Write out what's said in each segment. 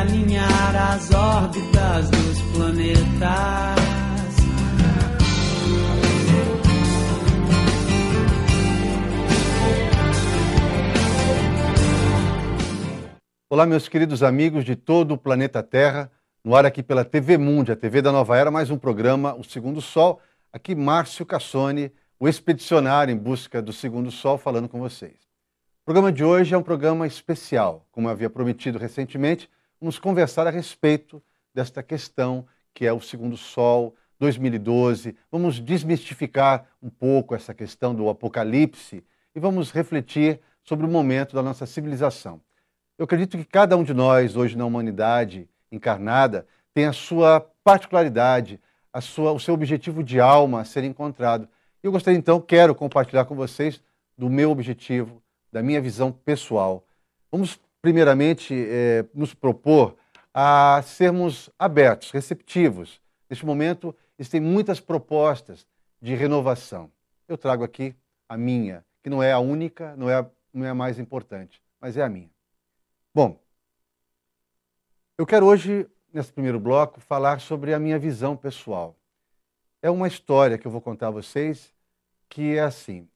alinhar as órbitas dos planetas. Olá, meus queridos amigos de todo o planeta Terra, no ar aqui pela TV Mundi, a TV da Nova Era, mais um programa, O Segundo Sol. Aqui Márcio Cassoni, o expedicionário em busca do Segundo Sol, falando com vocês. O programa de hoje é um programa especial. Como eu havia prometido recentemente, vamos conversar a respeito desta questão que é o Segundo Sol 2012. Vamos desmistificar um pouco essa questão do apocalipse e vamos refletir sobre o momento da nossa civilização. Eu acredito que cada um de nós, hoje na humanidade encarnada, tem a sua particularidade, o seu objetivo de alma a ser encontrado. Eu gostaria, então, quero compartilhar com vocês do meu objetivo, da minha visão pessoal. Vamos, primeiramente, nos propor a sermos abertos, receptivos. Neste momento, existem muitas propostas de renovação. Eu trago aqui a minha, que não é a única, não é a mais importante, mas é a minha. Bom, eu quero hoje, nesse primeiro bloco, falar sobre a minha visão pessoal. É uma história que eu vou contar a vocês que é assim.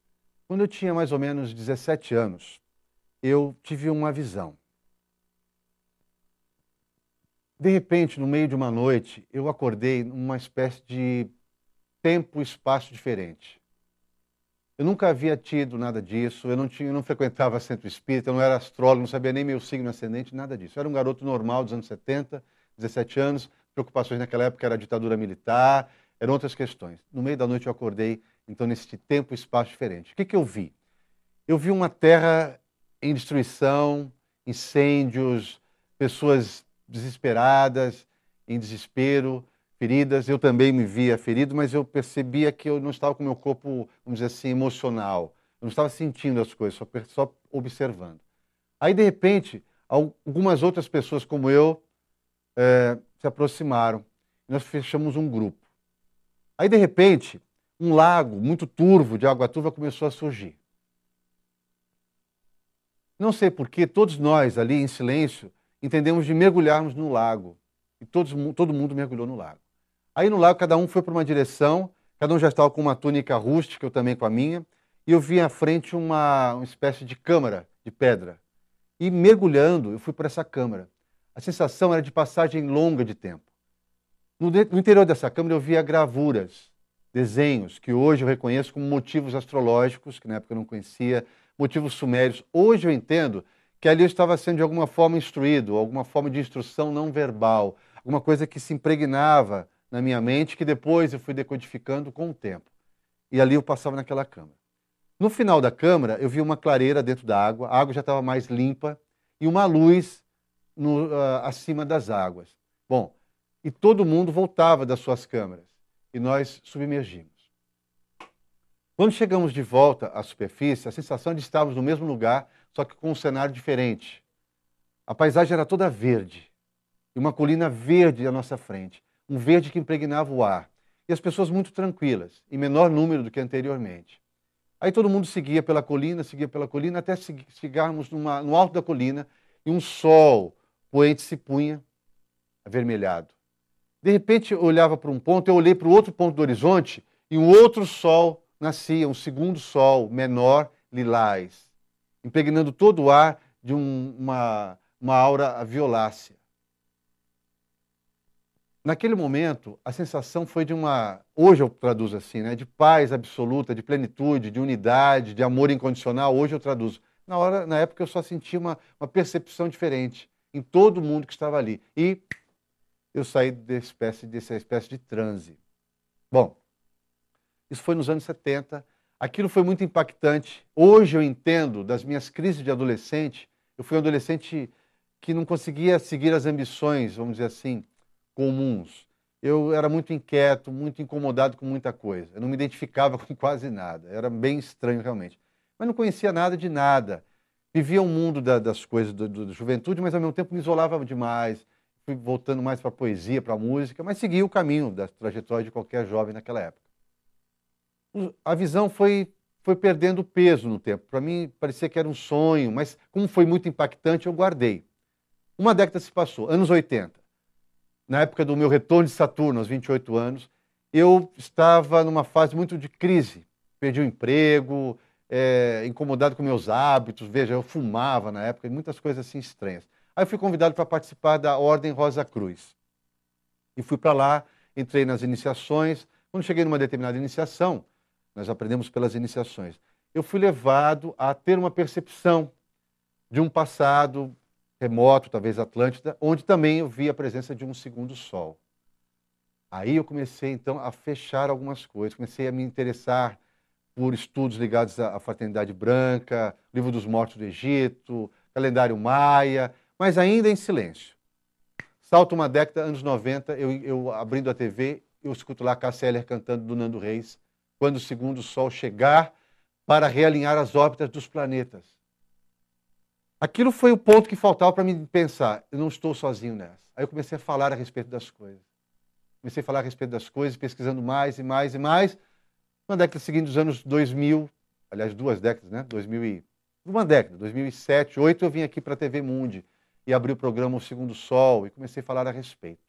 Quando eu tinha mais ou menos 17 anos, eu tive uma visão. De repente, no meio de uma noite, eu acordei numa espécie de tempo e espaço diferente. Eu nunca havia tido nada disso, eu não frequentava centro espírita, eu não era astrólogo, não sabia nem meu signo ascendente, nada disso. Eu era um garoto normal dos anos 70, 17 anos, preocupações naquela época era a ditadura militar, eram outras questões. No meio da noite eu acordei, então, nesse tempo e espaço diferente. O que eu vi? Eu vi uma terra em destruição, incêndios, pessoas desesperadas, em desespero, feridas. Eu também me via ferido, mas eu percebia que eu não estava com o meu corpo, vamos dizer assim, emocional. Eu não estava sentindo as coisas, só observando. Aí, de repente, algumas outras pessoas como eu se aproximaram. Nós fechamos um grupo. Aí, de repente, um lago muito turvo, de água turva, começou a surgir. Não sei por que todos nós ali, em silêncio, entendemos de mergulharmos no lago. E todo mundo mergulhou no lago. Aí no lago cada um foi para uma direção, cada um já estava com uma túnica rústica, eu também com a minha, e eu vi à frente uma espécie de câmara de pedra. E mergulhando, eu fui para essa câmara. A sensação era de passagem longa de tempo. No interior dessa câmara eu via gravuras, desenhos, que hoje eu reconheço como motivos astrológicos, que na época eu não conhecia, motivos sumérios. Hoje eu entendo que ali eu estava sendo de alguma forma instruído, alguma forma de instrução não verbal, alguma coisa que se impregnava na minha mente, que depois eu fui decodificando com o tempo. E ali eu passava naquela câmara. No final da câmara, eu vi uma clareira dentro da água, a água já estava mais limpa, e uma luz acima das águas. Bom, e todo mundo voltava das suas câmaras, e nós submergimos. Quando chegamos de volta à superfície, a sensação de estarmos no mesmo lugar, só que com um cenário diferente. A paisagem era toda verde, e uma colina verde à nossa frente. Um verde que impregnava o ar. E as pessoas muito tranquilas, em menor número do que anteriormente. Aí todo mundo seguia pela colina, até chegarmos no alto da colina, e um sol poente se punha avermelhado. De repente eu olhava para um ponto, eu olhei para o outro ponto do horizonte, e um outro sol nascia, um segundo sol, menor, lilás, impregnando todo o ar de uma aura violácea. Naquele momento, a sensação foi de hoje eu traduzo assim, né, de paz absoluta, de plenitude, de unidade, de amor incondicional, hoje eu traduzo. Na época eu só senti uma percepção diferente em todo mundo que estava ali. E eu saí dessa espécie de transe. Bom, isso foi nos anos 70, aquilo foi muito impactante. Hoje eu entendo das minhas crises de adolescente, eu fui um adolescente que não conseguia seguir as ambições, vamos dizer assim, comuns. Eu era muito inquieto, muito incomodado com muita coisa. Eu não me identificava com quase nada. Era bem estranho realmente. Mas não conhecia nada de nada. Vivia um mundo das coisas da juventude, mas ao mesmo tempo me isolava demais. Fui voltando mais para a poesia, para a música, mas segui o caminho da trajetória de qualquer jovem naquela época. A visão foi perdendo peso no tempo. Para mim parecia que era um sonho, mas como foi muito impactante, eu guardei. Uma década se passou, anos 80. Na época do meu retorno de Saturno, aos 28 anos, eu estava numa fase muito de crise. Perdi o emprego, incomodado com meus hábitos. Veja, eu fumava na época, muitas coisas assim estranhas. Aí eu fui convidado para participar da Ordem Rosa Cruz. E fui para lá, entrei nas iniciações. Quando cheguei numa determinada iniciação, nós aprendemos pelas iniciações, eu fui levado a ter uma percepção de um passado remoto, talvez Atlântida, onde também eu vi a presença de um segundo sol. Aí eu comecei, então, a fechar algumas coisas, comecei a me interessar por estudos ligados à Fraternidade Branca, Livro dos Mortos do Egito, calendário maia, mas ainda em silêncio. Salto uma década, anos 90, eu abrindo a TV, eu escuto lá Cássia Eller cantando do Nando Reis, quando o segundo sol chegar para realinhar as órbitas dos planetas. Aquilo foi o ponto que faltava para mim pensar, eu não estou sozinho nessa. Aí eu comecei a falar a respeito das coisas. Comecei a falar a respeito das coisas, pesquisando mais e mais e mais. Na década seguinte, dos anos 2000, aliás, 2 décadas, né? 2007, 2008, eu vim aqui para a TV Mundi e abri o programa O Segundo Sol e comecei a falar a respeito.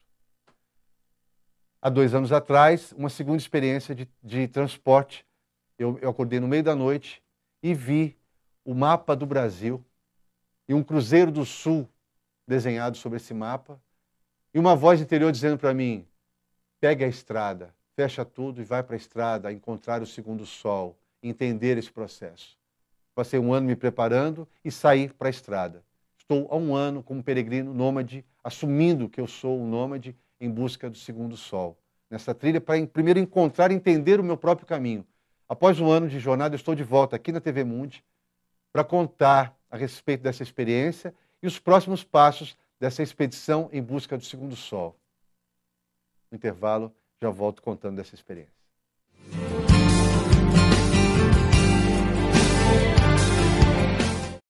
Há 2 anos atrás, uma segunda experiência de transporte. Eu acordei no meio da noite e vi o mapa do Brasil e um Cruzeiro do Sul desenhado sobre esse mapa e uma voz interior dizendo para mim, pegue a estrada, fecha tudo e vai para a estrada, encontrar o segundo sol, entender esse processo. Passei 1 ano me preparando e saí para a estrada. Estou há 1 ano como peregrino nômade, assumindo que eu sou um nômade em busca do segundo sol. Nessa trilha, para primeiro encontrar e entender o meu próprio caminho. Após 1 ano de jornada, eu estou de volta aqui na TV Mundi para contar a respeito dessa experiência e os próximos passos dessa expedição em busca do segundo sol. No intervalo, já volto contando dessa experiência.